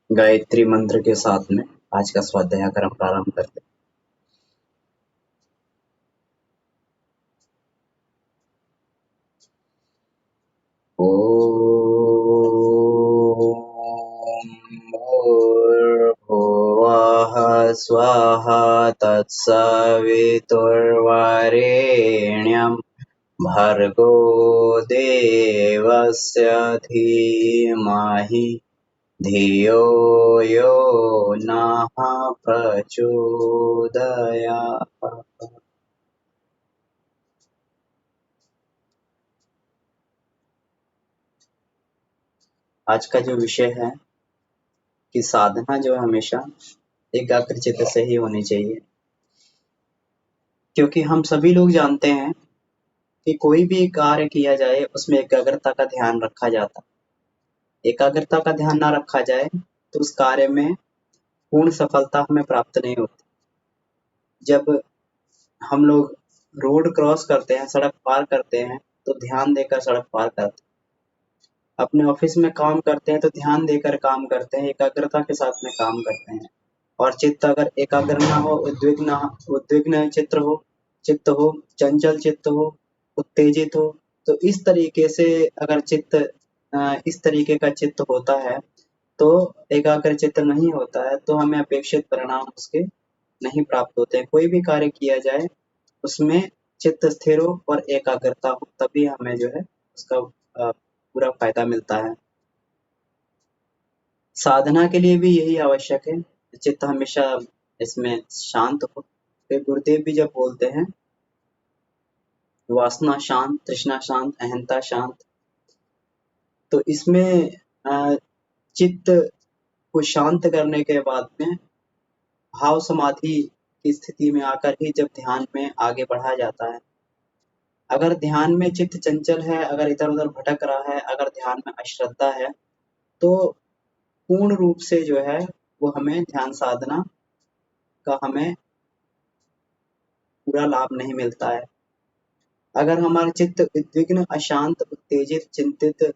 गायत्री मंत्र के साथ में आज का स्वाध्याय क्रम प्रारंभ करते हैं। ॐ भूर्भुवः स्वः तत्सवितुर्वरेण्यं भर्गो देवस्य धीमहि धियो यो नः प्रचोदयात्। आज का जो विषय है कि साधना जो है हमेशा एकाग्रचित्त से ही होनी चाहिए, क्योंकि हम सभी लोग जानते हैं कि कोई भी कार्य किया जाए उसमें एकाग्रता का ध्यान रखा जाता है। एकाग्रता का ध्यान ना रखा जाए तो उस कार्य में पूर्ण सफलता हमें प्राप्त नहीं होती। जब हम लोग रोड क्रॉस करते हैं, सड़क पार करते हैं, तो ध्यान देकर सड़क पार करते हैं। अपने ऑफिस में काम करते हैं तो ध्यान देकर काम करते हैं, एकाग्रता के साथ में काम करते हैं। और चित्त अगर एकाग्र ना हो, उद्विग्न चित्त हो, चंचल चित्त हो, उत्तेजित हो, तो इस तरीके से अगर चित्त इस तरीके का चित्त होता है तो एकाग्र चित्त नहीं होता है, तो हमें अपेक्षित परिणाम उसके नहीं प्राप्त होते हैं। कोई भी कार्य किया जाए उसमें चित्त स्थिर हो और एकाग्रता हो, तभी हमें जो है उसका पूरा फायदा मिलता है। साधना के लिए भी यही आवश्यक है, चित्त हमेशा इसमें शांत हो। फिर गुरुदेव भी जब बोलते हैं वासना शांत, तृष्णा शांत, अहंता शांत, तो इसमें चित्त को शांत करने के बाद में भाव समाधि की स्थिति में आकर ही जब ध्यान में आगे बढ़ा जाता है। अगर ध्यान में चित्त चंचल है, अगर इधर-उधर भटक रहा है, अगर ध्यान में अश्रद्धा है, तो पूर्ण रूप से जो है वो हमें ध्यान साधना का हमें पूरा लाभ नहीं मिलता है। अगर हमारा चित्त उद्विग्न, अशांत, उत्तेजित, चिंतित,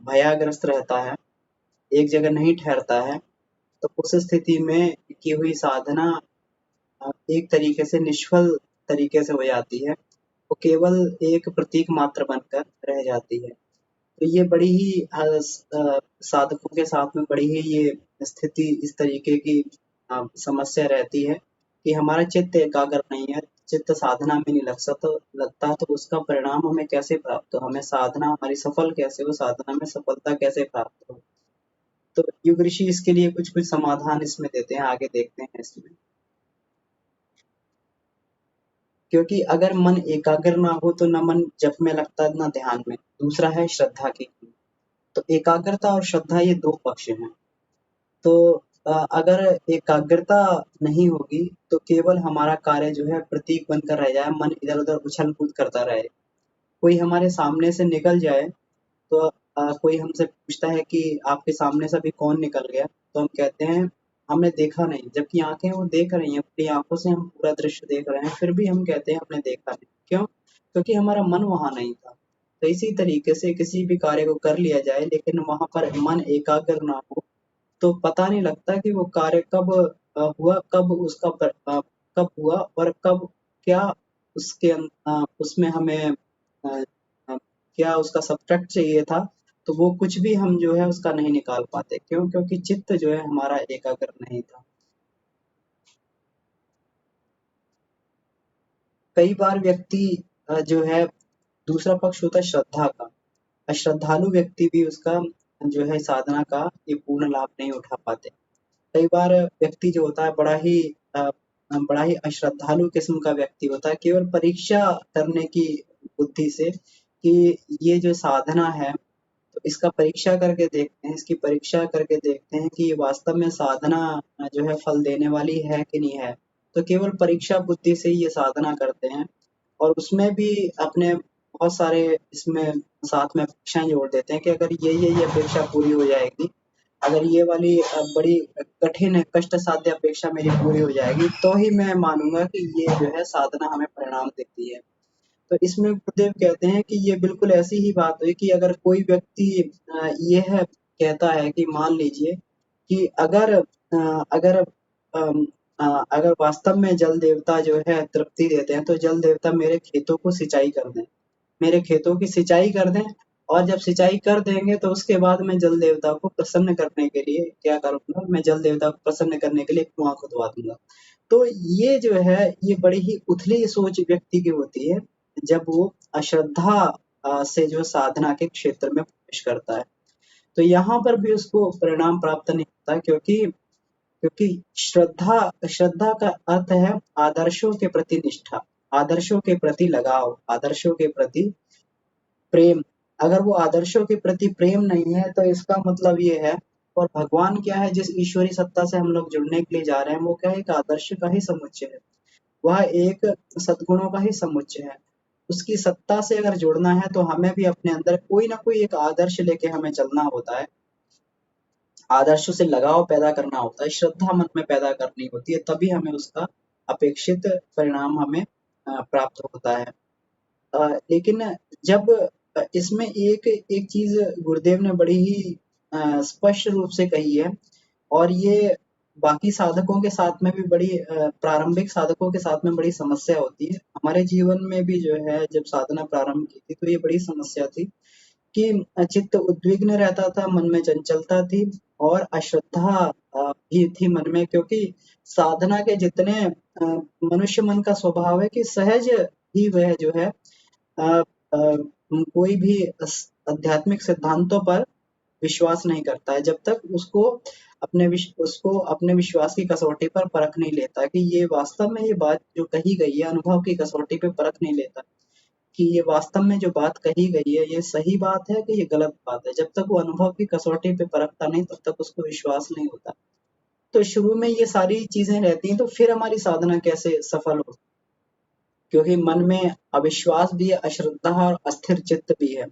भयग्रस्त रहता है, एक जगह नहीं ठहरता है, तो उस स्थिति में की हुई साधना एक तरीके से निष्फल तरीके से हो जाती है। वो केवल एक प्रतीक मात्र बनकर रह जाती है। तो ये बड़ी ही साधकों के साथ में बड़ी ही ये स्थिति इस तरीके की समस्या रहती है कि हमारा चित्त एकाग्र नहीं है, चित्त साधना में नहीं लगता, तो उसका परिणाम हमें कैसे प्राप्त हो, हमें साधना हमारी सफल कैसे हो, साधना में सफलता कैसे प्राप्त हो। तो युग ऋषि इसके लिए कुछ कुछ समाधान इसमें देते हैं, आगे देखते हैं इसमें। क्योंकि अगर मन एकाग्र ना हो तो न मन जप में लगता है न ध्यान में। दूसरा है श्रद्धा की कमी। तो एकाग्रता और श्रद्धा ये दो पक्ष हैं। तो अगर एकाग्रता नहीं होगी तो केवल हमारा कार्य जो है प्रतीक बनकर रह जाए, मन इधर-उधर उछल-कूद करता रहे। कोई हमारे सामने से निकल जाए तो कोई हमसे पूछता है कि आपके सामने से अभी कौन निकल गया? तो हम कहते हैं हमने देखा नहीं, जबकि आँखें वो देख रही हैं, अपनी आँखों से हम पूरा दृश्य देख रहे हैं, फिर भी हम कहते हैं हमने देखा नहीं। क्यों? क्योंकि हमारा मन वहाँ नहीं था। तो इसी तरीके से किसी भी कार्य को कर लिया जाए लेकिन वहाँ पर मन एकाग्र ना हो, तो पता नहीं लगता कि वो कार्य कब हुआ, कब हुआ और कब क्या उसमें हमें अ क्या उसका सब्ट्रैक्ट चाहिए था, तो वो कुछ भी हम जो है उसका नहीं निकाल पाते। क्यों? क्योंकि चित्त जो है हमारा एकाग्र नहीं था। कई बार व्यक्ति जो है दूसरा पक्ष होता है श्रद्धा का। अश्रद्धालु व्यक्ति भी उसका जो है साधना का ये पूर्ण लाभ नहीं उठा पाते। कई बार व्यक्ति जो होता है बड़ा ही अश्रद्धालु किस्म का व्यक्ति होता है, केवल परीक्षा करने की बुद्धि से कि ये जो साधना है तो इसका परीक्षा करके देखते हैं, इसकी परीक्षा करके देखते हैं कि ये वास्तव में साधना जो है फल देने वाली है कि नहीं है। तो केवल परीक्षा बुद्धि से ही ये साधना करते हैं और उसमें भी अपने बहुत सारे इसमें साथ में अपेक्षाएँ जोड़ देते हैं कि अगर ये अपेक्षा पूरी हो जाएगी, अगर ये वाली बड़ी कठिन कष्ट साध्य अपेक्षा मेरी पूरी हो जाएगी, तो ही मैं मानूँगा कि ये जो है साधना हमें परिणाम देती है। तो इसमें गुरुदेव कहते हैं कि ये बिल्कुल ऐसी ही बात हुई कि अगर कोई व्यक्ति ये है कहता है कि मान लीजिए कि अगर वास्तव में जल देवता जो है तृप्ति देते हैं, तो जल देवता मेरे खेतों को सिंचाई कर दें, मेरे खेतों की सिंचाई कर दें। और जब सिंचाई कर देंगे तो उसके बाद मैं जल देवता को प्रसन्न करने के लिए क्या करूँगा, मैं जल देवता को प्रसन्न करने के लिए कुआँ खुदवा दूँगा। तो ये जो है, ये बड़ी ही उथली सोच व्यक्ति की होती है, जब वो अश्रद्धा से जो साधना के क्षेत्र में प्रवेश करता है। तो यहाँ पर भी उसको परिणाम प्राप्त नहीं होता, क्योंकि क्योंकि श्रद्धा श्रद्धा का अर्थ है आदर्शों के प्रति निष्ठा, आदर्शों के प्रति लगाव, आदर्शों के प्रति प्रेम। अगर वो आदर्शों के प्रति प्रेम नहीं है तो इसका मतलब ये है। और भगवान क्या है, जिस ईश्वरी सत्ता से हम लोग जुड़ने के लिए जा रहे हैं, वो क्या है, एक आदर्श का ही समुच्चय है, वह एक सद्गुणों का ही समुच्चय है। उसकी सत्ता से अगर जुड़ना है तो हमें भी अपने अंदर कोई ना कोई एक आदर्श लेके हमें चलना होता है, आदर्शों से लगाव पैदा करना होता है, श्रद्धा मन में पैदा करनी होती है, तभी हमें उसका अपेक्षित परिणाम हमें प्राप्त होता है। लेकिन जब इसमें एक एक चीज गुरुदेव ने बड़ी ही स्पष्ट रूप से कही है, और ये बाकी साधकों के साथ में भी बड़ी प्रारंभिक साधकों के साथ में बड़ी समस्या होती है। हमारे जीवन में भी जो है, जब साधना प्रारंभ की थी तो ये बड़ी समस्या थी कि चित्त उद्विग्न रहता था, मन में चंचलता थी और अश्रद्धा भी थी मन में, क्योंकि साधना के जितने मनुष्य मन का स्वभाव है कि सहज ही वह जो है अ, अ, कोई भी आध्यात्मिक सिद्धांतों पर विश्वास नहीं करता है, जब तक उसको अपने विश्वास की कसौटी पर परख नहीं लेता कि ये वास्तव में ये बात जो कही गई है, अनुभव की कसौटी पे परख नहीं लेता कि ये वास्तव में जो बात कही गई है, ये सही बात है कि ये गलत बात है। जब तक वो अनुभव की कसौटी पे परखता नहीं, तब तक उसको विश्वास नहीं होता। तो शुरू में ये सारी चीजें रहती हैं, तो फिर हमारी साधना कैसे सफल हो, क्योंकि मन में अविश्वास भी है, अश्रद्धा और अस्थिर चित्त भी है।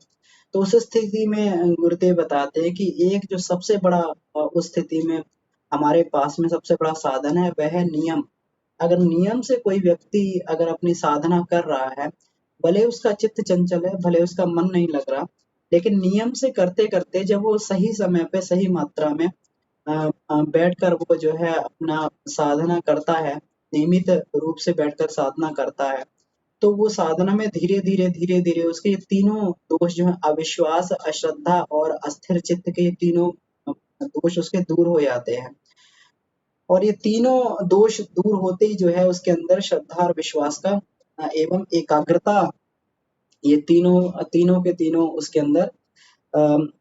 तो उस स्थिति में गुरुदेव बताते हैं कि एक जो सबसे बड़ा उस स्थिति में हमारे पास में सबसे बड़ा साधन है, वह है नियम। अगर नियम से कोई व्यक्ति अगर अपनी साधना कर रहा है, भले उसका चित्त चंचल है, भले उसका मन नहीं लग रहा, लेकिन नियम से करते करते जब वो सही समय पे सही मात्रा में बैठकर वो जो है अपना साधना करता है, नियमित रूप से बैठकर साधना करता है, तो वो साधना में धीरे-धीरे उसके ये तीनों दोष जो हैं, अविश्वास, अश्रद्धा और अस्थिर चित्त के ये तीनों दोष उसके दूर हो जाते हैं। और ये तीनों दोष दूर होते ही जो है उसके अंदर श्रद्धा और विश्वास का एवं एकाग्रता, ये तीनों तीनों के तीनों उसके अंदर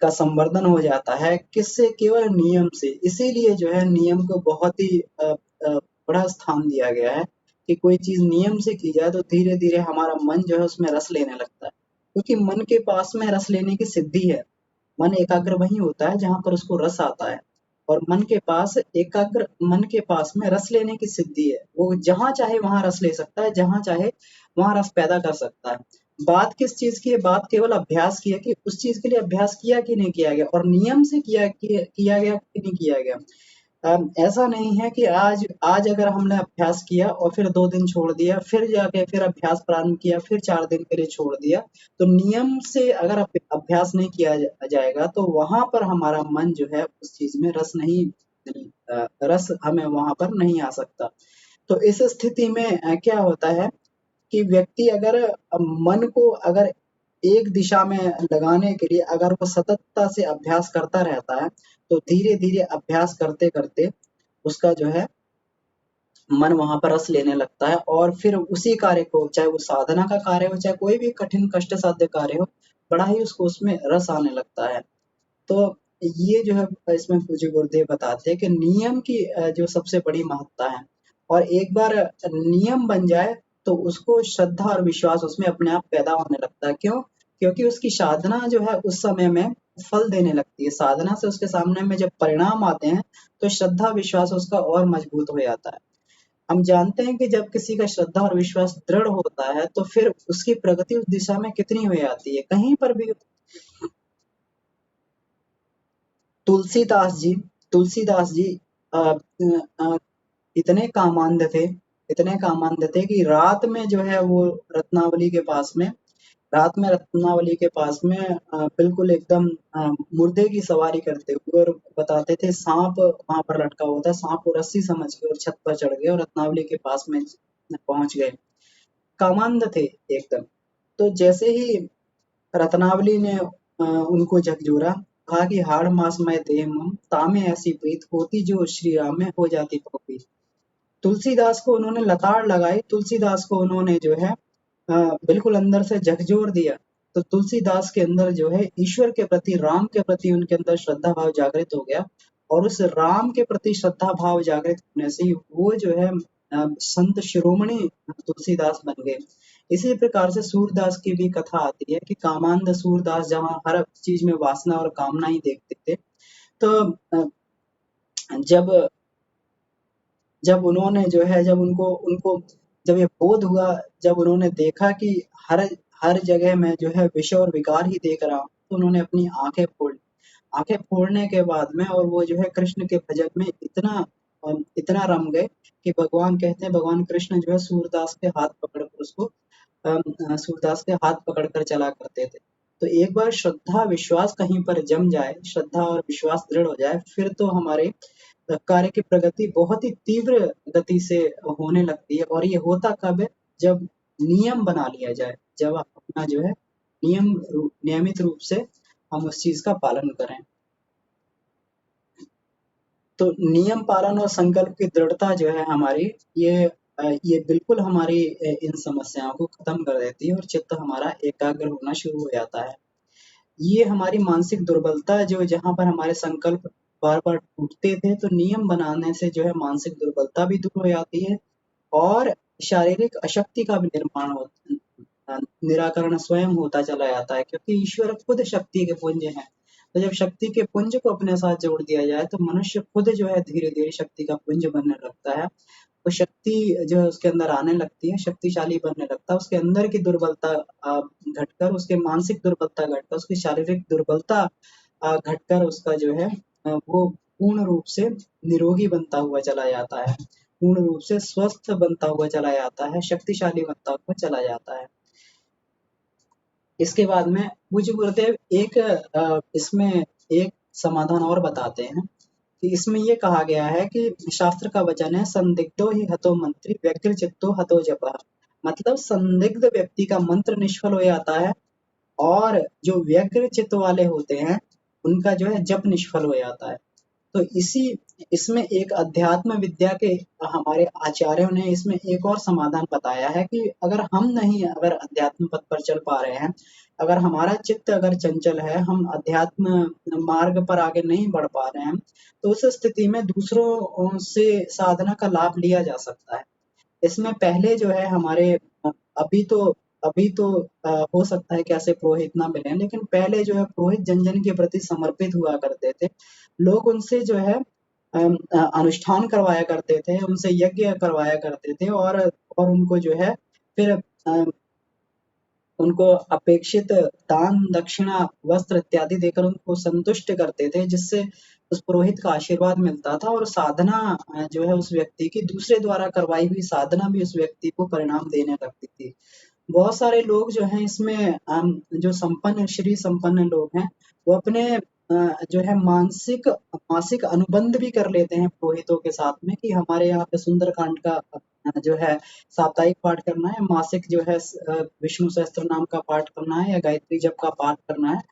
का संवर्धन हो जाता है। किससे? केवल नियम से। इसीलिए जो है नियम को बहुत ही बड़ा स्थान दिया गया है कि कोई चीज़ नियम से की जाए तो धीरे-धीरे हमारा मन जो है उसमें रस लेने लगता है। क्योंकि मन के पास में रस लेने की सिद्धि है। मन एकाग्र वहीं होता है जहाँ पर उसको रस आता है। और मन के पास में रस लेने की सिद्धि है। वो जहाँ चाहे वहाँ रस ले सकता है, जहाँ चाहे वहाँ रस पैदा कर सकता है। बात किस चीज़ की है? बात केवल अभ्यास की है कि उस चीज़ के लिए अभ्यास किया कि नहीं किया गया, और नियम से किया गया कि नहीं किया गया। ऐसा नहीं है कि आज आज अगर हमने अभ्यास किया और फिर 2 दिन छोड़ दिया, फिर जाके फिर अभ्यास प्रारंभ किया, फिर 4 दिन के लिए छोड़ दिया। तो नियम से अगर अभ्यास नहीं किया जाएगा तो वहाँ पर हमारा मन जो है उस चीज़ में रस हमें वहाँ पर नहीं आ सकता। तो इस स्थिति में क्या होता है कि व्यक्ति अगर मन को अगर एक दिशा में लगाने के लिए अगर वो सततता से अभ्यास करता रहता है, तो धीरे-धीरे अभ्यास करते-करते उसका जो है मन वहाँ पर रस लेने लगता है, और फिर उसी कार्य को, चाहे वो साधना का कार्य हो, चाहे कोई भी कठिन कष्ट साध्य कार्य हो, बड़ा ही उसको उसमें रस आने लगता है। तो ये जो है इसमें पूज्य गुरुदेव बताते हैं कि नियम की जो सबसे बड़ी महत्ता है, और एक बार नियम बन जाए तो उसको श्रद्धा और विश्वास उसमें अपने आप पैदा होने लगता है। क्यों? क्योंकि उसकी साधना जो है उस समय में फल देने लगती है। साधना से उसके सामने में जब परिणाम आते हैं तो श्रद्धा विश्वास उसका और मजबूत हो जाता है। हम जानते हैं कि जब किसी का श्रद्धा और विश्वास दृढ़ होता है तो फिर उसकी प्रगति उस दिशा में कितनी हो जाती है। कहीं पर भी तुलसीदास जी तुलसीदास जी अ, अ, इतने कामांध थे, इतने कामांध थे कि रात में जो है वो रत्नावली के पास में रात में रत्नावली के पास में बिल्कुल एकदम मुर्दे की सवारी करते हुए, और बताते थे सांप वहां पर लटका हुआ था, सांप को रस्सी समझ के और छत पर चढ़ गए और रत्नावली के पास में पहुंच गए। कामांध थे एकदम। तो जैसे ही रत्नावली ने उनको झकझोरा, कहा कि हाड़ मास मैं देह मम, तामे ऐसी प्रीत होती जो श्री राम में हो जाती पपी। तुलसीदास को उन्होंने लताड़ लगाई, तुलसीदास को उन्होंने जो है बिल्कुल अंदर से झकझोर दिया। तो तुलसीदास के अंदर जो है ईश्वर के प्रति, राम के प्रति उनके अंदर श्रद्धा भाव जागृत हो गया, और उस राम के प्रति श्रद्धा भाव जागृत होने से ही वो जो है संत शिरोमणि तुलसीदास बन गए। इसी प्रकार से सूरदास की भी कथा आती है कि कामांध सूरदास जहाँ हर चीज में वासना और कामना ही देखते थे। तो जब जब उन्होंने जो है, जब उनको उनको जब ये बोध हुआ, जब उन्होंने देखा कि हर हर जगह मैं जो है विषय और विकार ही देख रहा हूँ, तो उन्होंने अपनी आंखें फोड़ ली। आंखें फोड़ने के बाद में और वो जो है कृष्ण के भजन में इतना रम गए कि भगवान कहते हैं, भगवान कृष्ण जो है सूरदास के हाथ पकड़कर उसको सूरदास के हाथ पकड़कर चला करते थे। तो एक बार श्रद्धा विश्वास कहीं पर जम जाए, श्रद्धा और विश्वास दृढ़ हो जाए, फिर तो हमारे कार्य की प्रगति बहुत ही तीव्र गति से होने लगती है। और ये होता कब है? जब नियम बना लिया जाए, जब अपना जो है नियमित रूप से हम उस चीज का पालन करें। तो नियम पालन और संकल्प की दृढ़ता जो है हमारी, ये बिल्कुल हमारी इन समस्याओं को खत्म कर देती है और चित्त हमारा एकाग्र होना शुरू हो जाता है। ये हमारी मानसिक दुर्बलता जो, जहाँ पर हमारे संकल्प बार-बार टूटते थे, तो नियम बनाने से जो है मानसिक दुर्बलता भी दूर हो जाती है और शारीरिक अशक्ति का भी निर्माण निराकरण स्वयं होता चला जाता है, क्योंकि ईश्वर खुद शक्ति के पुंज हैं। तो जब शक्ति के पुंज को अपने साथ जोड़ दिया जाए, तो मनुष्य खुद जो है धीरे-धीरे शक्ति का पुंज बनने लगता है। तो शक्ति जो है उसके अंदर आने लगती है, शक्तिशाली बनने लगता है। उसके अंदर की दुर्बलता घटकर, उसके मानसिक दुर्बलता घटकर, उसकी शारीरिक दुर्बलता घटकर उसका जो है वो पूर्ण रूप से निरोगी बनता हुआ चला जाता है, पूर्ण रूप से स्वस्थ बनता हुआ चला जाता है, शक्तिशाली बनता हुआ चला जाता है। इसके बाद में पूज्य गुरुदेव इसमें एक समाधान और बताते हैं कि इसमें ये कहा गया है कि शास्त्र का वचन है, संदिग्धो ही हतो मंत्री व्यग्र चित्तो हतो जपः। मतलब संदिग्ध व्यक्ति का मंत्र निष्फल हो जाता है, और जो व्यग्र चित्त वाले होते हैं उनका जो है जप निष्फल हो जाता है। तो इसमें एक अध्यात्म विद्या के हमारे आचार्यों ने इसमें एक और समाधान बताया है कि अगर अध्यात्म पथ पर चल पा रहे हैं, अगर हमारा चित्त अगर चंचल है, हम अध्यात्म मार्ग पर आगे नहीं बढ़ पा रहे हैं, तो उस स्थिति में दूसरों से साधना का लाभ लिया जा सकता है। इसमें पहले जो है हमारे अभी तो अभी तो हो सकता है कि ऐसे पुरोहित ना मिले, लेकिन पहले जो है पुरोहित जन-जन के प्रति समर्पित हुआ करते थे। लोग उनसे जो है अनुष्ठान करवाया करते थे, उनसे यज्ञ करवाया करते थे, और उनको जो है फिर उनको अपेक्षित दान, दक्षिणा, वस्त्र इत्यादि देकर उनको संतुष्ट करते थे, जिससे उस पुरोहित का आशीर्वाद मिलता था, और साधना जो है उस व्यक्ति की, दूसरे द्वारा करवाई हुई साधना भी उस व्यक्ति को परिणाम देने लगती थी। बहुत सारे लोग जो हैं इसमें जो श्री संपन्न लोग हैं, वो अपने जो है मासिक अनुबंध भी कर लेते हैं पुरोहितों के साथ में, कि हमारे यहाँ पे सुंदरकांड का जो है साप्ताहिक पाठ करना है, मासिक जो है विष्णु सहस्त्र नाम का पाठ करना है या गायत्री जप का पाठ करना है।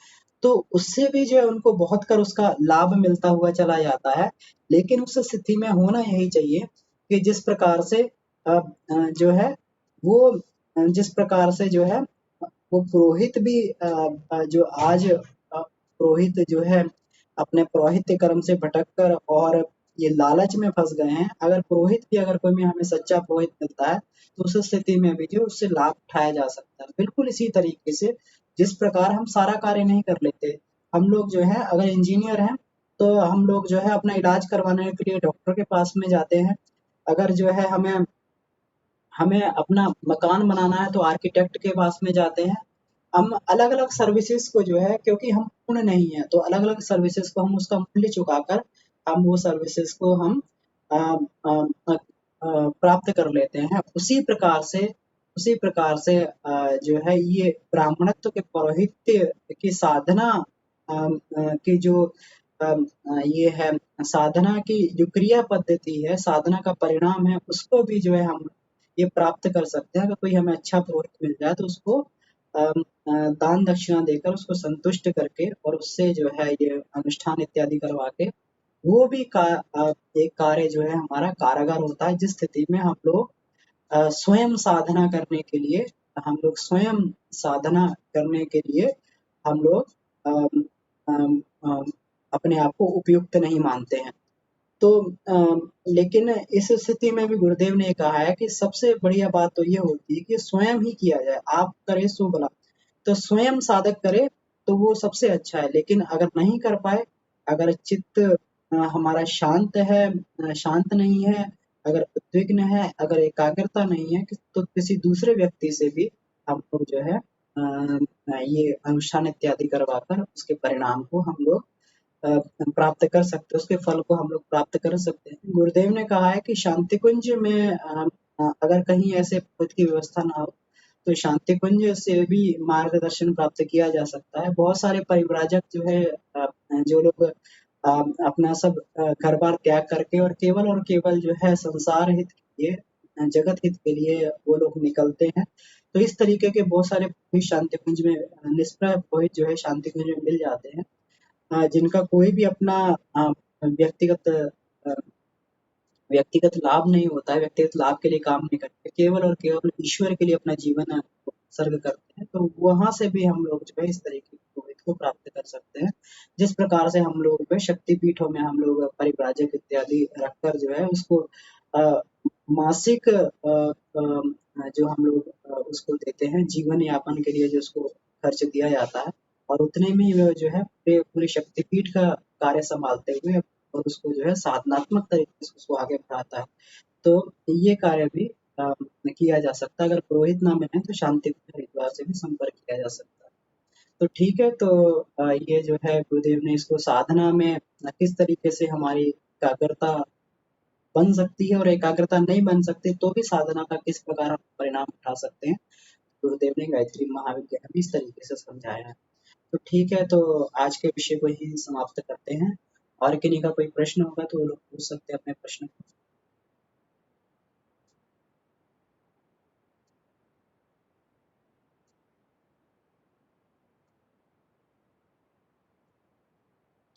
तो उससे भी जो है उनको बहुत कर उसका लाभ मिलता हुआ चला जाता है। लेकिन उस स्थिति में होना यही चाहिए कि जिस प्रकार से जो है वो जिस प्रकार से जो है वो पुरोहित भी जो आज पुरोहित जो है अपने पौरोहित्य कर्म से भटक कर और ये लालच में फंस गए हैं। अगर पुरोहित भी अगर कोई भी हमें सच्चा पुरोहित मिलता है, तो उस स्थिति में भी जो उससे लाभ उठाया जा सकता है। बिल्कुल इसी तरीके से जिस प्रकार हम सारा कार्य नहीं कर लेते, हम लोग जो है अगर इंजीनियर हैं, तो हम लोग जो है अपना इलाज करवाने के लिए डॉक्टर के पास में जाते हैं। अगर जो है हमें हमें अपना मकान बनाना है तो आर्किटेक्ट के पास में जाते हैं। हम अलग-अलग सर्विसेज को जो है, क्योंकि हम पूर्ण नहीं है, तो अलग-अलग सर्विसेज को हम उसका मूल्य चुकाकर हम वो सर्विसेज को हम अ, अ, प्राप्त कर लेते हैं। उसी प्रकार से उसी प्रकार से जो है ये ब्राह्मणत्व के पौरोहित्य की साधना की जो ये है साधना की जो क्रिया पद्धति है, साधना का परिणाम है, उसको भी जो है हम ये प्राप्त कर सकते हैं। अगर कोई हमें अच्छा पुरोहित मिल जाए तो उसको दान दक्षिणा देकर उसको संतुष्ट करके और उससे जो है ये अनुष्ठान इत्यादि करवा के वो भी एक कार्य जो है हमारा कारागार होता है, जिस स्थिति में हम लोग स्वयं साधना करने के लिए हम लोग स्वयं साधना करने के लिए हम लोग अम, अम, अम, अपने आप को उपयुक्त नहीं मानते हैं। तो लेकिन इस स्थिति में भी गुरुदेव ने कहा है कि सबसे बढ़िया बात तो ये होती है कि स्वयं ही किया जाए, आप करे सो भला। तो स्वयं साधक करे तो वो सबसे अच्छा है, लेकिन अगर नहीं कर पाए, अगर चित्त हमारा शांत है, शांत नहीं है, अगर उद्विग्न है, अगर एकाग्रता नहीं है, तो किसी दूसरे व्यक्ति से भी हम लोग जो है ये अनुष्ठान इत्यादि करवाकर उसके परिणाम को हम लोग प्राप्त कर सकते हैं, उसके फल को हम लोग प्राप्त कर सकते हैं। गुरुदेव ने कहा है कि शांति कुंज में अगर कहीं ऐसे पद की व्यवस्था ना हो, तो शांति कुंज से भी मार्गदर्शन प्राप्त किया जा सकता है। बहुत सारे परिव्राजक जो है जो लोग अपना सब घर-बार त्याग करके और केवल जो है संसार हित के लिए, जगत हित के लिए वो लोग निकलते हैं। तो इस तरीके के बहुत सारे पुरोहित शांति कुंज में निष्प्रय पुरोहित जो है शांति कुंज में मिल जाते हैं। जिनका कोई भी अपना व्यक्तिगत व्यक्तिगत लाभ नहीं होता है, व्यक्तिगत लाभ के लिए काम नहीं करते, केवल और केवल ईश्वर के लिए अपना जीवन उत्सर्ग करते हैं, तो वहाँ से भी हम लोग जो है इस तरीके की पुरोहित को प्राप्त कर सकते हैं। जिस प्रकार से हम लोग जो है शक्तिपीठों में हम लोग परिव्राजक इत्यादि रखकर जो है उसको मासिक जो हम लोग उसको देते हैं जीवन यापन के लिए जो उसको खर्च दिया जाता है, और उतने में ही वो जो है पूरे शक्तिपीठ का कार्य संभालते हुए और उसको जो है साधनात्मक तरीके से उसको आगे बढ़ाता है। तो ये कार्य भी किया जा सकता है। अगर पुरोहित ना मिले तो शांति हरिद्वार से भी संपर्क किया जा सकता है। तो ठीक है, तो ये जो है गुरुदेव ने इसको साधना में किस तरीके से हमारी एकाग्रता बन सकती है और एकाग्रता नहीं बन सकती तो भी साधना का किस प्रकार हम परिणाम उठा सकते हैं, गुरुदेव ने गायत्री महाविद्या में इस तरीके से समझाया है। तो ठीक है, तो आज के विषय को यहीं समाप्त करते हैं। और किन्हीं का कोई प्रश्न होगा तो वो लोग पूछ सकते हैं अपने प्रश्न।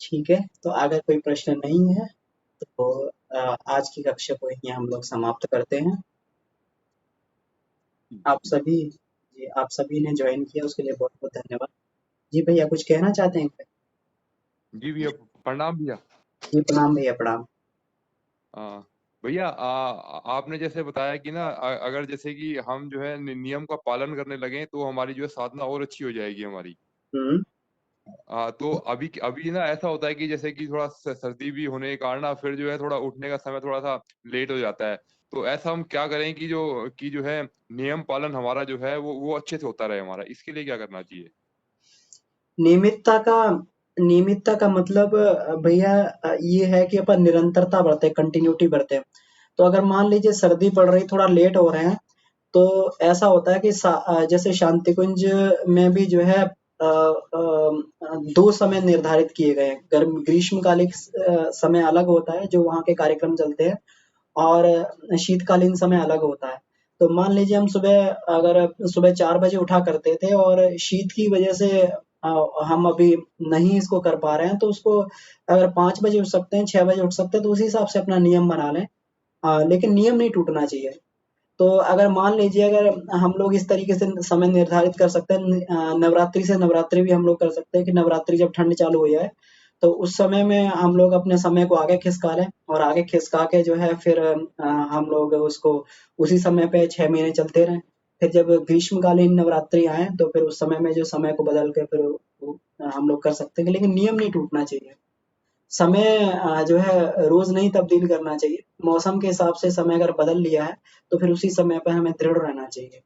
ठीक है, तो अगर कोई प्रश्न नहीं है तो आज की कक्षा को यहीं हम लोग समाप्त करते हैं। आप सभी जी, आप सभी ने ज्वाइन किया उसके लिए बहुत-बहुत धन्यवाद। जी भैया कुछ कहना चाहते हैं क्या? जी भैया, प्रणाम भैया। जी प्रणाम भैया, प्रणाम। आ, भैया, आपने जैसे बताया कि ना, अगर जैसे कि हम जो है नियम का पालन करने लगे तो हमारी जो है साधना और अच्छी हो जाएगी हमारी। हुँ। तो अभी अभी ना ऐसा होता है कि जैसे कि थोड़ा सर्दी भी होने के कारण ना फिर जो है थोड़ा उठने का समय थोड़ा सा लेट हो जाता है। तो ऐसा हम क्या करें कि जो है नियम पालन हमारा जो है वो अच्छे से होता रहे हमारा, इसके लिए क्या करना चाहिए? नियमितता का नियमितता का मतलब भैया ये है कि अपन निरंतरता बरतें, कंटिन्यूटी बरतें। तो अगर मान लीजिए सर्दी पड़ रही, थोड़ा लेट हो रहे हैं, तो ऐसा होता है कि जैसे शांति कुंज में भी जो है 2 समय निर्धारित किए गए हैं। ग्रीष्मकालिक समय अलग होता है जो वहाँ के कार्यक्रम चलते हैं, और शीतकालीन समय अलग होता है। तो मान लीजिए हम सुबह 4 बजे उठा करते थे और शीत की वजह से हम अभी नहीं इसको कर पा रहे हैं, तो उसको अगर 5 बजे उठ सकते हैं, 6 बजे उठ सकते हैं, तो उसी हिसाब से अपना नियम बना लें। लेकिन नियम नहीं टूटना चाहिए। तो अगर मान लीजिए अगर हम लोग इस तरीके से समय निर्धारित कर सकते हैं, नवरात्रि से नवरात्रि भी हम लोग कर सकते हैं कि नवरात्रि जब ठंड चालू हो जाए तो उस समय में हम लोग अपने समय को आगे खिसका लें, और आगे खिसका के जो है फिर हम लोग उसको उसी समय पे 6 महीने चलते रहें। फिर जब ग्रीष्मकालीन नवरात्रि आए तो फिर उस समय में जो समय को बदल के फिर हम लोग कर सकते हैं, लेकिन नियम नहीं टूटना चाहिए। समय जो है रोज नहीं तब्दील करना चाहिए। मौसम के हिसाब से समय अगर बदल लिया है तो फिर उसी समय पे हमें दृढ़ रहना चाहिए।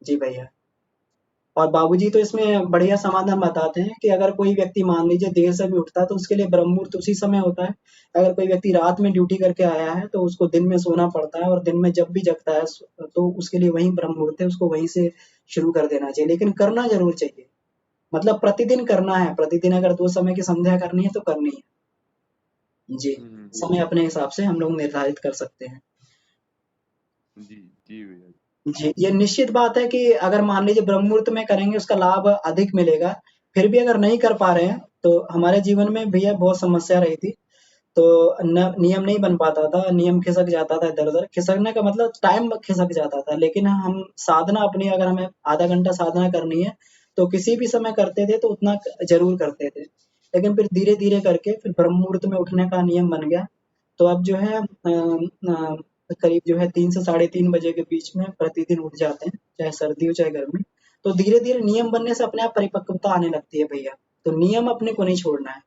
जी भैया। और बाबूजी तो इसमें बढ़िया समाधान बताते हैं कि अगर कोई व्यक्ति मान लीजिए देर से भी उठता है तो उसके लिए ब्रह्म मुहूर्त उसी समय होता है। अगर कोई व्यक्ति रात में ड्यूटी करके आया है तो उसको दिन में सोना पड़ता है और दिन में जब भी जगता है तो उसके लिए वही ब्रह्म मुहूर्त है, उसको वहीं से शुरू कर देना चाहिए। लेकिन करना ज़रूर चाहिए, मतलब प्रतिदिन करना है, प्रतिदिन अगर 2 समय की संध्या करनी है तो करनी है। जी, हम्म। समय अपने हिसाब से हम लोग निर्धारित कर सकते हैं। जी जी भैया। जी, ये निश्चित बात है कि अगर मान लीजिए ब्रह्म मुहूर्त में करेंगे उसका लाभ अधिक मिलेगा। फिर भी अगर नहीं कर पा रहे हैं तो हमारे जीवन में भैया बहुत समस्या रही थी। तो न नियम नहीं बन पाता था, नियम खिसक जाता था इधर-उधर। खिसकने का मतलब टाइम खिसक जाता था, लेकिन हम साधना अपनी अगर हमें आधा घंटा साधना करनी है, तो किसी भी समय करते थे तो उतना ज़रूर करते थे। लेकिन फिर धीरे-धीरे करके फिर ब्रह्म मुहूर्त में उठने का नियम बन गया। तो अब जो है करीब जो है 3 से साढ़े 3 बजे के बीच में प्रतिदिन उठ जाते हैं, चाहे सर्दी हो चाहे गर्मी। तो धीरे-धीरे नियम बनने से अपने आप परिपक्वता आने लगती है भैया। तो नियम अपने को नहीं छोड़ना है,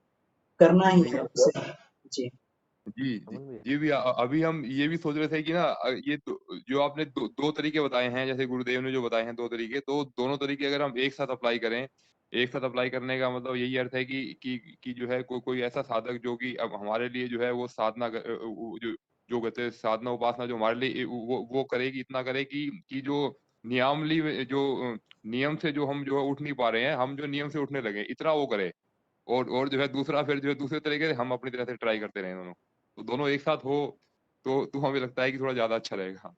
करना ही है भैया उसे। जी। जी जी अमन भैया। जी भैया, अभी हम ये भी सोच रहे थे कि ना ये जो आपने दो तरीके बताए हैं, जैसे गुरुदेव ने जो बताए हैं दो तरीके, तो दोनों तरीके अगर हम एक साथ अप्लाई करें, एक साथ अप्लाई करने का मतलब यही अर्थ है कि जो है कोई ऐसा साधक जो कि अब हमारे लिए जो है वो साधना जो जो कहते हैं साधना उपासना जो हमारे लिए वो करेगी, इतना करे कि जो नियमावली जो नियम से जो हम जो उठ नहीं पा रहे हैं, हम जो नियम से उठने लगे इतना वो करे। और जो है दूसरा फिर जो है दूसरे तरीके से हम अपनी तरह से ट्राई करते रहे दोनों, तो दोनों एक साथ हो तो हमें लगता है कि थोड़ा ज्यादा अच्छा रहेगा।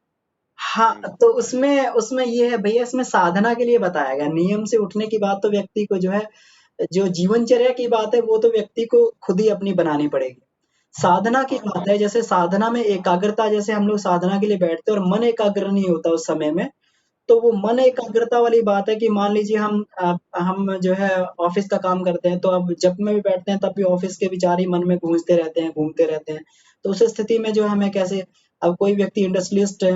हाँ, तो उसमें उसमें ये है भैया, इसमें साधना के लिए बताया गया। नियम से उठने की बात तो व्यक्ति को जो है, जो जीवनचर्या की बात है वो तो व्यक्ति को खुद ही अपनी बनानी पड़ेगी। साधना की हाँ बात है, जैसे साधना में एकाग्रता, जैसे हम लोग साधना के लिए बैठते हैं और मन एकाग्र नहीं होता उस समय में, तो वो मन एकाग्रता वाली बात है कि मान लीजिए हम जो है ऑफिस का काम करते हैं, तो अब जब में भी बैठते हैं तब भी ऑफिस के विचार ही मन में गूंजते रहते हैं, घूमते रहते हैं। तो उस स्थिति में जो है हमें कैसे, अब कोई व्यक्ति इंडस्ट्रियलिस्ट है,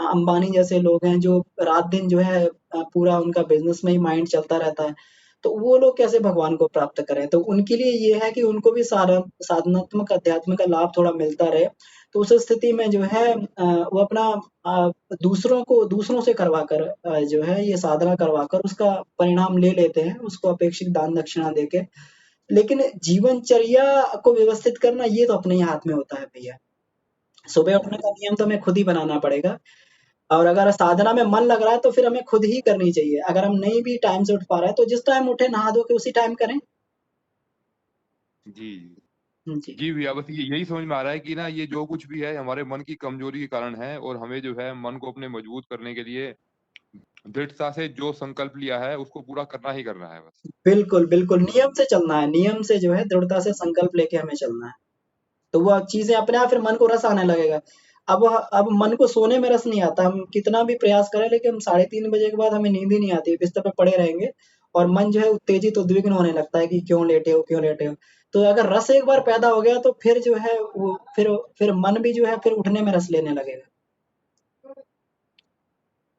अंबानी जैसे लोग हैं जो रात दिन जो है पूरा उनका बिजनेस में ही माइंड चलता रहता है, तो वो लोग कैसे भगवान को प्राप्त करें? तो उनके लिए ये है कि उनको भी साधनात्मक अध्यात्म का लाभ थोड़ा मिलता रहे। तो उस स्थिति में जो है वो अपना दूसरों से करवाकर जो है ये साधना करवाकर उसका परिणाम ले लेते हैं, उसको अपेक्षित दान दक्षिणा देके। लेकिन जीवनचर्या को व्यवस्थित करना ये तो अपने ही हाथ में होता है भैया। सुबह उठने का नियम तो हमें खुद ही बनाना पड़ेगा, और अगर साधना में मन लग रहा है तो फिर हमें खुद ही करनी चाहिए। अगर हम नहीं भी टाइम से उठ पा रहे हैं तो जिस टाइम उठे नहा धो के उसी टाइम करें। जी जी जी। जी भैया, बस यही समझ में आ रहा है कि ना ये जो कुछ भी है हमारे मन की कमजोरी के कारण है, और हमें जो है मन को अपने मजबूत करने के लिए दृढ़ता से जो संकल्प लिया है उसको पूरा करना ही करना है बस। बिल्कुल, बिल्कुल नियम से चलना है, नियम से जो है दृढ़ता से संकल्प लेके हमें चलना है। तो वो चीज़ें अपने आप फिर मन को रस आने लगेगा। अब मन को सोने में रस नहीं आता, हम कितना भी प्रयास करें लेकिन हम साढ़े 3 बजे के बाद हमें नींद ही नहीं आती, बिस्तर पे पड़े रहेंगे और मन जो है उत्तेजित उद्विग्न होने लगता है कि क्यों लेटे हो, क्यों लेटे हो? तो अगर रस एक बार पैदा हो गया तो फिर जो है वो फिर मन भी जो है फिर उठने में रस लेने लगेगा।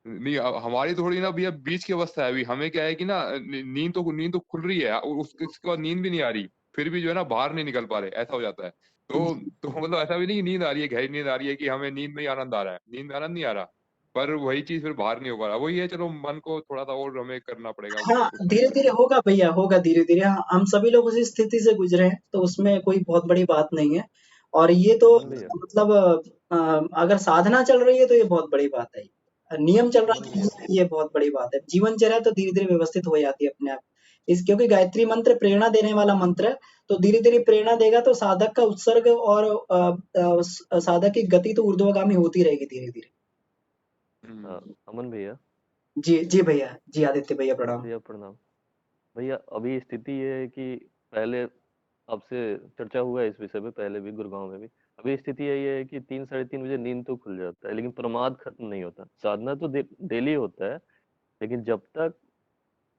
नहीं, हमारी थोड़ी ना भैया बीच की अवस्था है अभी। हमें क्या है कि ना नींद तो खुल रही है और उसके बाद नींद भी नहीं आ रही, फिर भी जो है ना बाहर नहीं निकल पा रहे, ऐसा हो जाता है। तो मतलब ऐसा भी नहीं कि नींद आ रही है, गहरी नींद आ रही है कि हमें नींद में ही आनंद आ रहा है, नींद में आनंद नहीं आ रहा, पर वही चीज फिर बाहर नहीं हो पा रहा। वही है, चलो मन को थोड़ा सा और हमें करना पड़ेगा हाँ, कुछ समय तक। धीरे-धीरे होगा भैया, होगा धीरे-धीरे। हम सभी लोग उसी स्थिति से गुज़रे हैं, तो उसमें कोई बहुत बड़ी बात नहीं है। और ये तो अमन भैया। मतलब अगर साधना चल रही है तो ये बहुत बड़ी बात है। नियम चल रहा अमन है भैया। तो ये बहुत बड़ी बात है। जीवनचर्या तो धीरे-धीरे व्यवस्थित हो जाती है अपने आप। इस क्योंकि गायत्री मंत्र प्रेरणा देने वाला मंत्र है, तो धीरे-धीरे प्रेरणा देगा तो साधक का उत्सर्ग और साधक की गति तो ऊर्ध्वगामी होती रहेगी धीरे-धीरे। हम्म। अमन भैया। जी, जी भैया। जी, आदित्य भैया प्रणाम। भैया प्रणाम। भैया अभी स्थिति ये है कि पहले आपसे चर्चा हुआ है इस विषय पे पहले भी गुड़गांव में भी। अभी स्थिति यही है कि 3 साढ़े 3 बजे नींद तो खुल जाता है लेकिन प्रमाद खत्म नहीं होता। साधना तो डेली होता है, लेकिन जब तक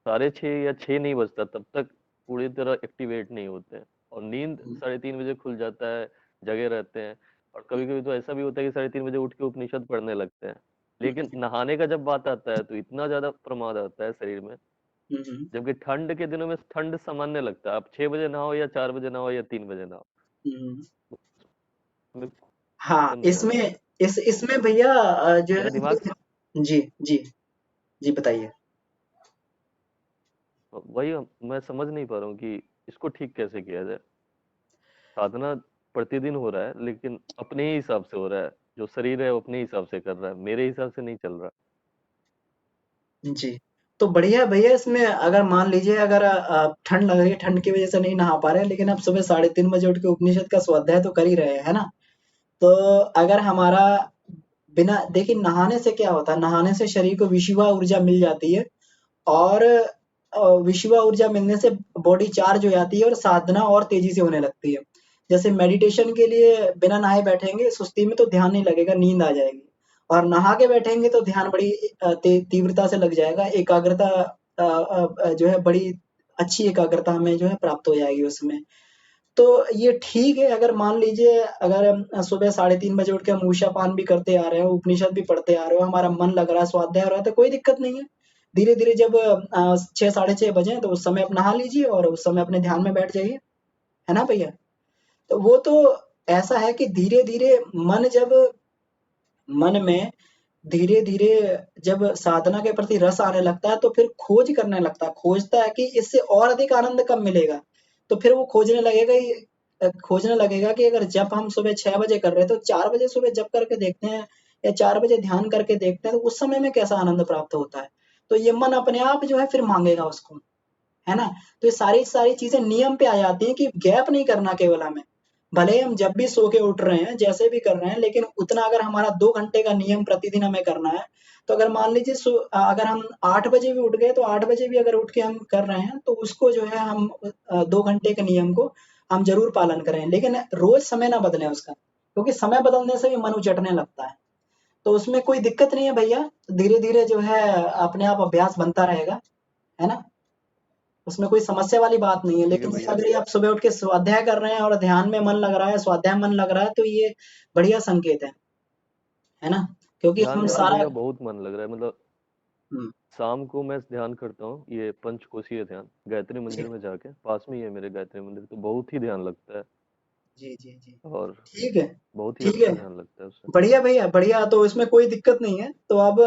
6:30 या 6 नहीं बजता तब तक पूरी तरह एक्टिवेट नहीं होते हैं। और नींद 3:30 बजे खुल जाता है, जगे रहते हैं। और कभी कभी तो ऐसा भी होता है कि 3:30 बजे उठ के उपनिषद पढ़ने लगते हैं। लेकिन नहाने का जब बात आता है तो इतना ज्यादा प्रमाद आता है शरीर में, हुँ, हुँ। जबकि ठंड के दिनों में ठंड सामान्य लगता है। आप 6 बजे नहाओ या 4 बजे नहाओ या 3 बजे नहाओ, हुँ। उसमें हाँ, नहीं आता है। इसमें भैया जो मेरा है दिमाग जी, जी, जी बताइए। वही मैं समझ नहीं पा रहा हूँ कि इसको ठीक कैसे किया जाए। साधना प्रतिदिन हो रहा है, लेकिन अपने ही हिसाब से हो रहा है। जो शरीर है वो अपने हिसाब से कर रहा है, मेरे हिसाब से नहीं चल रहा। जी। तो बढ़िया है भैया, इसमें अगर मान लीजिए अगर ठंड लग रही है, ठंड की वजह से नहीं नहा पा रहे हैं, लेकिन आप सुबह 3:30 बजे उठ के उपनिषद का स्वाध्याय तो कर ही रहे हैं, है ना? तो अगर हमारा बिना देखिए, नहाने से क्या होता है, नहाने से शरीर को विषुवा ऊर्जा मिल जाती है, और विषुवा ऊर्जा मिलने से बॉडी चार्ज हो जाती है और साधना और तेजी से होने लगती है। जैसे मेडिटेशन के लिए बिना नहाए बैठेंगे, सुस्ती में तो ध्यान नहीं लगेगा, नींद आ जाएगी। और नहा के बैठेंगे तो ध्यान बड़ी तीव्रता से लग जाएगा, एकाग्रता जो है बड़ी अच्छी एकाग्रता हमें जो है प्राप्त हो जाएगी उसमें। तो ये ठीक है, अगर मान लीजिए अगर हम सुबह 3:30 बजे उठ के हम ऊषा पान भी करते आ रहे हो, उपनिषद भी पढ़ते आ रहे हो, हमारा मन लग रहा है, स्वाध्याय हो रहा है, तो कोई दिक्कत नहीं है। धीरे-धीरे जब 6 साढ़े 6 बजे तो उस समय आप नहा लीजिए और उस समय अपने ध्यान में बैठ जाइए, है ना भैया? तो वो तो ऐसा है कि धीरे-धीरे मन में धीरे-धीरे जब साधना के प्रति रस आने लगता है, तो फिर खोज करने लगता है, खोजता है कि इससे और अधिक आनंद कब मिलेगा। तो फिर वो खोजने लगेगा कि अगर जप हम सुबह 6 बजे कर रहे हैं, तो 4 बजे सुबह जप करके देखते हैं, या 4 बजे ध्यान करके देखते हैं, तो उस समय में कैसा आनंद प्राप्त होता है। तो ये मन अपने आप जो है फिर माँगेगा उसको, है ना? तो ये सारी चीज़ें नियम पे आ जाती हैं कि गैप नहीं करना केवल हमें। भले ही हम जब भी सो के उठ रहे हैं, जैसे भी कर रहे हैं, लेकिन उतना अगर हमारा 2 घंटे का नियम प्रतिदिन हमें करना है, तो अगर मान लीजिए अगर हम 8 बजे भी उठ गए, तो 8 बजे भी अगर उठ के हम कर रहे हैं, तो उसको जो है हम 2 घंटे के नियम को हम ज़रूर पालन करें। लेकिन रोज़ समय ना बदले उसका, क्योंकि समय बदलने से भी मन उचटने लगता है। तो उसमें कोई दिक्कत नहीं है भैया, धीरे-धीरे जो है अपने आप अभ्यास बनता रहेगा, है ना? उसमें कोई समस्या वाली बात नहीं है। ठीक है लेकिन भैया। अगर ये आप सुबह उठ के स्वाध्याय कर रहे हैं और ध्यान में मन लग रहा है, स्वाध्याय में मन लग रहा है, तो ये बढ़िया संकेत है ना? क्योंकि ध्यान हम में तो सारा भैया बहुत मन लग रहा है। मतलब हुँ, शाम को मैं ध्यान करता हूँ, ये पंचकोशीय ध्यान, गायत्री जी, मंदिर में जाके। पास में ही है मेरे गायत्री मंदिर, तो बहुत ही ध्यान लगता है जी, जी, जी। और ठीक है, बहुत ही ठीक है। अच्छा ध्यान लगता है उससे। बढ़िया भैया, बढ़िया, तो इसमें कोई दिक्कत नहीं है। तो अब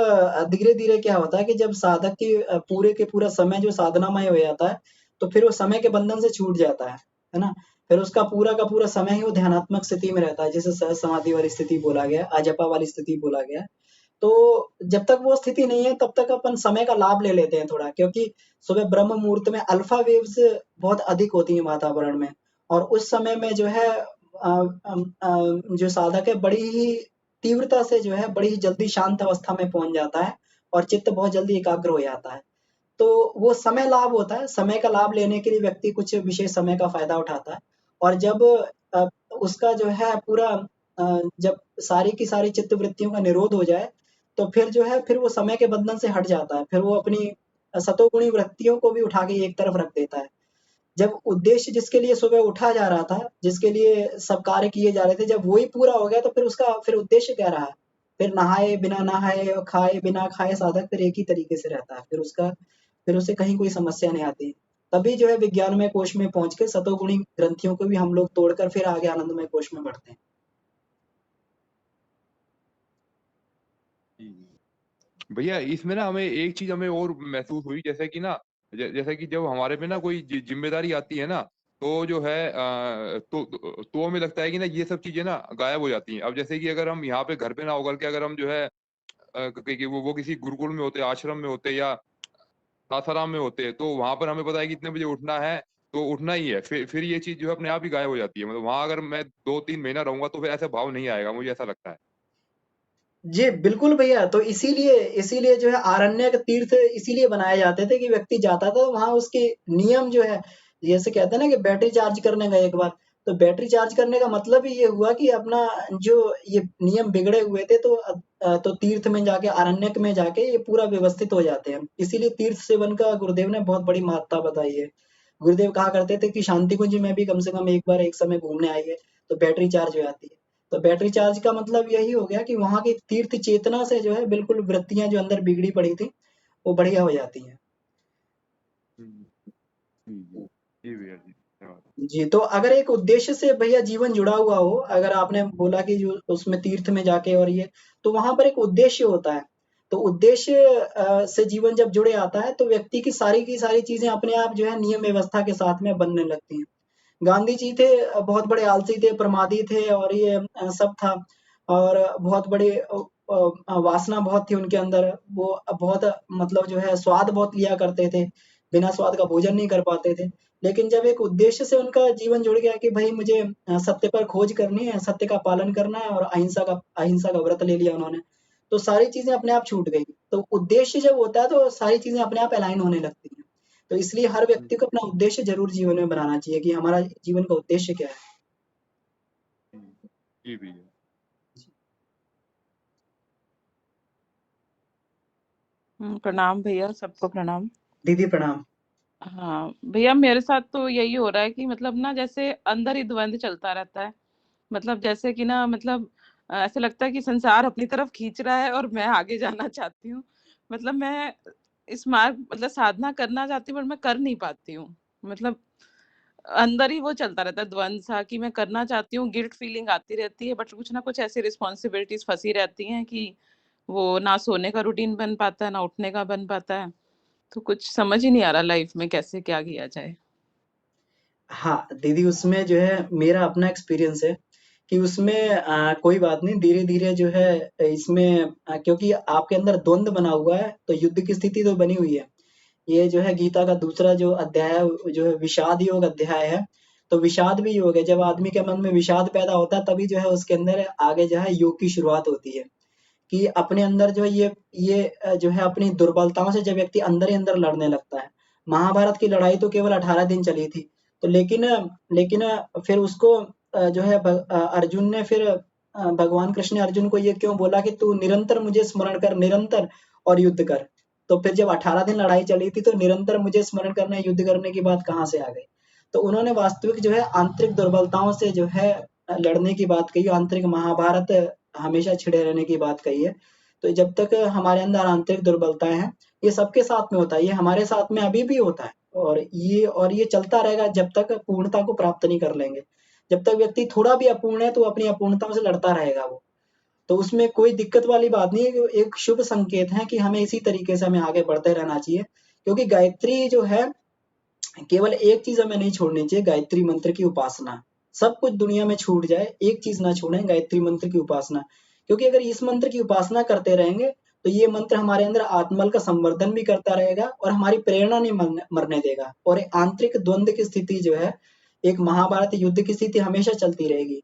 धीरे-धीरे क्या होता है कि जब साधक की पूरे के पूरा समय जो साधनामय हो जाता है, तो फिर वो समय के बंधन से छूट जाता है ना? फिर उसका पूरा का पूरा समय ही वो ध्यानात्मक स्थिति में रहता है, जिसे सहज समाधि वाली स्थिति बोला गया, अजपा वाली स्थिति बोला गया है। तो जब तक वो स्थिति नहीं है, तब तक अपन समय का लाभ ले लेते हैं थोड़ा, क्योंकि सुबह ब्रह्म मुहूर्त में अल्फा वेव्स बहुत अधिक होती हैं वातावरण में, और उस समय में जो है जो साधक है बड़ी ही तीव्रता से जो है बड़ी ही जल्दी शांत अवस्था में पहुंच जाता है, और चित्त बहुत जल्दी एकाग्र हो जाता है। तो वो समय लाभ होता है, समय का लाभ लेने के लिए व्यक्ति कुछ विशेष समय का फायदा उठाता है। और जब अ, उसका जो है पूरा जब सारी की सारी चित्त वृत्तियों का निरोध हो जाए, तो फिर जो है फिर वो समय के बंधन से हट जाता है, फिर वो अपनी सतोगुणी वृत्तियों को भी उठा के एक तरफ रख देता है। जब उद्देश्य जिसके लिए सुबह उठा जा रहा था, जिसके लिए सब कार्य किए जा रहे थे, जब वही पूरा हो गया, तो फिर उसका फिर उद्देश्य क्या रहा? फिर नहाए बिना नहाए और खाए बिना खाए साधक फिर एक ही तरीके से रहता है, फिर उसे कहीं कोई समस्या नहीं आती। तभी जो है विज्ञानमय कोश में पहुंच के सतोगुणी ग्रंथियों को भी हम लोग तोड़कर फिर आगे आनंदमय कोश में बढ़ते हैं। जी। भैया इसमें ना हमें एक चीज हमें और महसूस हुई, जैसे कि ना जैसे कि जब हमारे पे ना कोई जिम्मेदारी आती है ना, तो जो है तो हमें लगता है कि ना ये सब चीजें ना गायब हो जाती हैं। अब जैसे कि अगर हम यहाँ पे घर पे ना होकर के अगर हम जो है कि वो किसी गुरुकुल में होते, आश्रम में होते, या सासाराम में होते, तो वहां पर हमें पता है कि इतने बजे उठना है, तो उठना ही है। फिर ये चीज जो है अपने आप ही गायब हो जाती है। मतलब वहां अगर मैं 2-3 महीना रहूंगा तो फिर ऐसा भाव नहीं आएगा, मुझे ऐसा लगता है। जी, बिल्कुल भैया, तो इसीलिए इसीलिए जो है आरण्यक तीर्थ इसीलिए बनाए जाते थे कि व्यक्ति जाता था, वहाँ उसके नियम जो है, जैसे कहते हैं ना कि बैटरी चार्ज करने गए एक बार, तो बैटरी चार्ज करने का मतलब ही ये हुआ कि अपना जो ये नियम बिगड़े हुए थे, तो तीर्थ में जाके, आरण्यक में जाके ये पूरा व्यवस्थित हो जाते हैं। इसीलिए तीर्थ सेवन का गुरुदेव ने बहुत बड़ी महत्ता बताई है। गुरुदेव कहा करते थे कि शांति कुंज में भी कम से कम एक बार एक समय घूमने आइए, तो बैटरी चार्ज हो जाती है। तो बैटरी चार्ज का मतलब यही हो गया कि वहाँ की तीर्थ चेतना से जो है बिल्कुल वृत्तियाँ जो अंदर बिगड़ी पड़ी थी, वो बढ़िया हो जाती हैं। हम्म, जी जी जी भैया जी, धन्यवाद। जी, तो अगर एक उद्देश्य से भैया जीवन जुड़ा हुआ हो, अगर आपने बोला कि जो उसमें तीर्थ में जाके और ये, तो वहाँ पर एक उद्देश्य होता है। तो उद्देश्य से जीवन जब जुड़े आता है तो व्यक्ति की सारी चीजें अपने आप जो है नियम व्यवस्था के साथ में बनने लगती हैं। गांधी जी थे बहुत बड़े आलसी थे, प्रमादी थे और ये सब था। और बहुत बड़े वासना बहुत थी उनके अंदर। वो बहुत मतलब जो है स्वाद बहुत लिया करते थे, बिना स्वाद का भोजन नहीं कर पाते थे। लेकिन जब एक उद्देश्य से उनका जीवन जुड़ गया कि भाई मुझे सत्य पर खोज करनी है, सत्य का पालन करना है, और अहिंसा का व्रत ले लिया उन्होंने, तो सारी चीजें अपने आप छूट गई। तो उद्देश्य जब होता है तो सारी चीजें अपने आप अलाइन होने लगती हैं। तो इसलिए हर व्यक्ति को अपना उद्देश्य जरूर जीवन में बनाना चाहिए कि हमारा जीवन का उद्देश्य क्या है। जी भैया। प्रणाम भैया, सबको प्रणाम। दीदी प्रणाम। हाँ भैया, मेरे साथ तो यही हो रहा है कि मतलब ना जैसे अंदर ही द्वंद चलता रहता है। मतलब जैसे कि ना मतलब ऐसे लगता है कि संसार अपनी तरफ खींच रहा है और मैं आगे जाना चाहती हूँ। मतलब मैं इस मार्ग मतलब साधना करना चाहती हूँ पर मैं कर नहीं पाती हूँ। मतलब अंदर ही वो चलता रहता है द्वंद सा कि मैं करना चाहती हूँ, गिल्ट फीलिंग आती रहती है, बट कुछ ना कुछ ऐसी रिस्पॉन्सिबिलिटीज फंसी रहती हैं कि वो ना सोने का रूटीन बन पाता है, ना उठने का बन पाता है। तो कुछ समझ ही नहीं आ रहा लाइफ में कैसे क्या किया जाए। हाँ दीदी, उसमें जो है मेरा अपना एक्सपीरियंस है कि उसमें कोई बात नहीं, धीरे धीरे जो है इसमें क्योंकि आपके अंदर द्वंद बना हुआ है तो युद्ध की स्थिति तो बनी हुई है। ये जो है गीता का दूसरा जो अध्याय है, जो है विषाद योग अध्याय है। तो विषाद भी योग है। जब आदमी के मन में विषाद पैदा होता है तभी जो है उसके अंदर आगे जो है योग की शुरुआत होती है। कि अपने अंदर जो है ये जो है अपनी दुर्बलताओं से जब व्यक्ति अंदर ही अंदर लड़ने लगता है। महाभारत की लड़ाई तो केवल 18 दिन चली थी। तो लेकिन फिर उसको जो है अर्जुन ने फिर भगवान कृष्ण ने अर्जुन को ये क्यों बोला कि तू निरंतर मुझे स्मरण कर, निरंतर और युद्ध कर। तो फिर जब 18 दिन लड़ाई चली थी तो निरंतर मुझे स्मरण करना, युद्ध करने की बात कहाँ से आ गई। तो उन्होंने वास्तविक जो है आंतरिक दुर्बलताओं से जो है लड़ने की बात कही। आंतरिक महाभारत हमेशा छिड़े रहने की बात कही है। तो जब तक हमारे अंदर आंतरिक दुर्बलताएं हैं, ये सबके साथ में होता है, ये हमारे साथ में अभी भी होता है। और ये चलता रहेगा जब तक पूर्णता को प्राप्त नहीं कर लेंगे। जब तक व्यक्ति थोड़ा भी अपूर्ण है तो अपनी अपूर्णताओं से लड़ता रहेगा वो। तो उसमें कोई दिक्कत वाली बात नहीं है, कि एक शुभ संकेत है कि हमें इसी तरीके से हमें आगे बढ़ते रहना चाहिए। क्योंकि गायत्री जो है केवल एक चीज हमें नहीं छोड़नी चाहिए, गायत्री मंत्र की उपासना। सब कुछ दुनिया में छूट जाए, एक चीज ना छोड़ें, गायत्री मंत्र की उपासना। क्योंकि अगर इस मंत्र की उपासना करते रहेंगे तो ये मंत्र हमारे अंदर आत्मबल का संवर्धन भी करता रहेगा और हमारी प्रेरणा नहीं मरने देगा। और एक आंतरिक द्वंद की स्थिति जो है, एक महाभारत युद्ध की स्थिति हमेशा चलती रहेगी।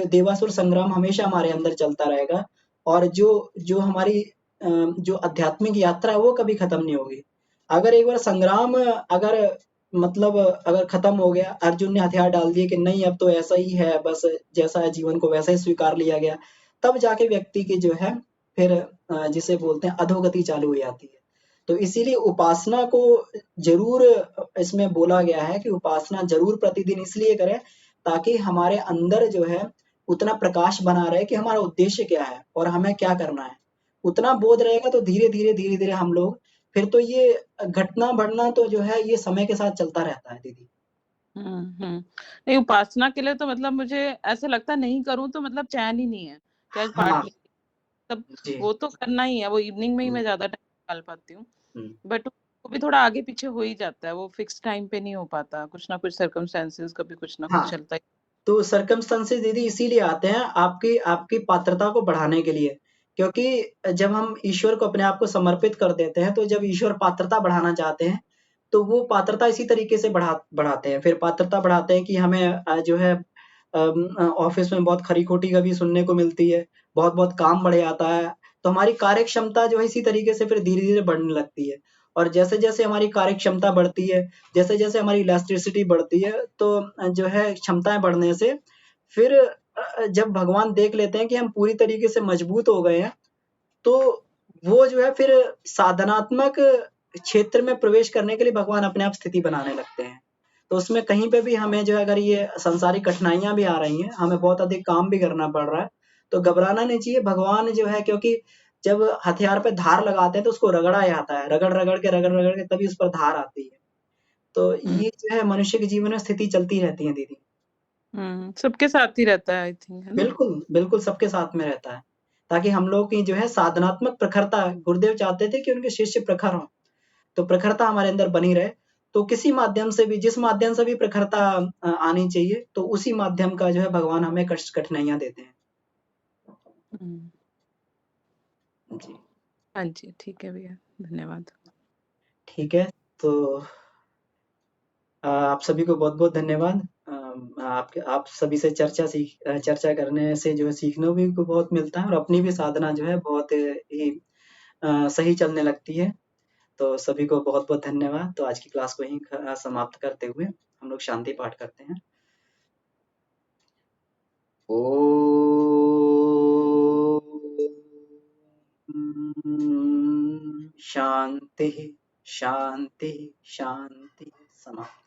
देवासुर संग्राम हमेशा हमारे अंदर चलता रहेगा। और जो जो हमारी जो आध्यात्मिक यात्रा है वो कभी खत्म नहीं होगी। अगर एक बार संग्राम अगर मतलब अगर खत्म हो गया, अर्जुन ने हथियार डाल दिए कि नहीं अब तो ऐसा ही है, बस जैसा है जीवन को वैसा ही स्वीकार लिया गया, तब जाके व्यक्ति की जो है फिर जिसे बोलते हैं अधोगति चालू हो जाती है। तो इसीलिए उपासना को जरूर इसमें बोला गया है कि उपासना जरूर प्रतिदिन इसलिए करें ताकि हमारे अंदर जो है उतना प्रकाश बना रहे कि हमारा उद्देश्य क्या है और हमें क्या करना है। उतना बोध रहेगा तो धीरे धीरे हम लोग फिर तो ये घटना बढ़ना तो जो है ये समय के साथ चलता रहता है दीदी। नहीं, उपासना के लिए तो मतलब मुझे ऐसे लगता नहीं करूं तो मतलब चैन ही नहीं है कि आज हाँ पाठ तब जी। वो तो करना ही है, वो इवनिंग में ही हम्म, मैं ज्यादा टाइम निकाल पाती हूँ। हम्म। बट वो भी थोड़ा आगे पीछे हो ही जाता है, वो फिक्स टाइम पे नहीं हो पाता, कुछ ना कुछ सर्कमस्टेंसेस कभी कुछ ना कुछ हाँ, चलता ही। तो सर्कमस्टेंसेस दीदी इसीलिए आते हैं आपकी आपकी पात्रता को बढ़ाने के लिए। क्योंकि जब हम ईश्वर को अपने आप को समर्पित कर देते हैं तो जब ईश्वर पात्रता बढ़ाना चाहते हैं तो वो पात्रता इसी तरीके से बढ़ाते हैं। फिर पात्रता बढ़ाते हैं कि हमें जो है ऑफिस में बहुत खरी खोटी कभी सुनने को मिलती है, बहुत बहुत काम बढ़ जाता है। तो हमारी कार्य क्षमता जो है इसी तरीके से फिर धीरे धीरे बढ़ने लगती है। और जैसे जैसे हमारी कार्य क्षमता बढ़ती है, जैसे जैसे हमारी इलास्टिसिटी बढ़ती है, तो जो है क्षमताएं बढ़ने से फिर जब भगवान देख लेते हैं कि हम पूरी तरीके से मजबूत हो गए हैं तो वो जो है फिर साधनात्मक क्षेत्र में प्रवेश करने के लिए भगवान अपने आप स्थिति बनाने लगते हैं। तो उसमें कहीं पे भी हमें जो है अगर ये संसारिक कठिनाइयां भी आ रही हैं, हमें बहुत अधिक काम भी करना पड़ रहा है, तो घबराना नहीं चाहिए। भगवान जो है क्योंकि जब हथियार पे धार लगाते हैं तो उसको रगड़ा जाता है, रगड़ रगड़ के तभी उस पर धार आती है। तो ये जो है मनुष्य के जीवन में स्थिति चलती रहती है दीदी। सबके साथ ही रहता है आई थिंक, है ना। बिल्कुल बिल्कुल सबके साथ में रहता है। ताकि हम लोग की जो है साधनात्मक प्रखरता, गुरुदेव चाहते थे कि उनके शिष्य प्रखर हों, तो प्रखरता हमारे अंदर बनी रहे। तो किसी माध्यम से भी, जिस माध्यम से भी प्रखरता आनी चाहिए, तो उसी माध्यम का जो है भगवान हमें कठिनाइयाँ देते हैं। हम्म, जी, हाँ जी, ठीक है भैया, धन्यवाद। ठीक है। तो आप सभी को बहुत-बहुत धन्यवाद। आप सभी से चर्चा करने से जो है सीखने भी को बहुत मिलता है और अपनी भी साधना जो है बहुत ही सही चलने लगती है। तो सभी को बहुत-बहुत धन्यवाद। तो आज की क्लास को यहीं समाप्त करते हुए हम लोग शांति पाठ करते हैं। ओम शांति शांति शांति। समाप्त।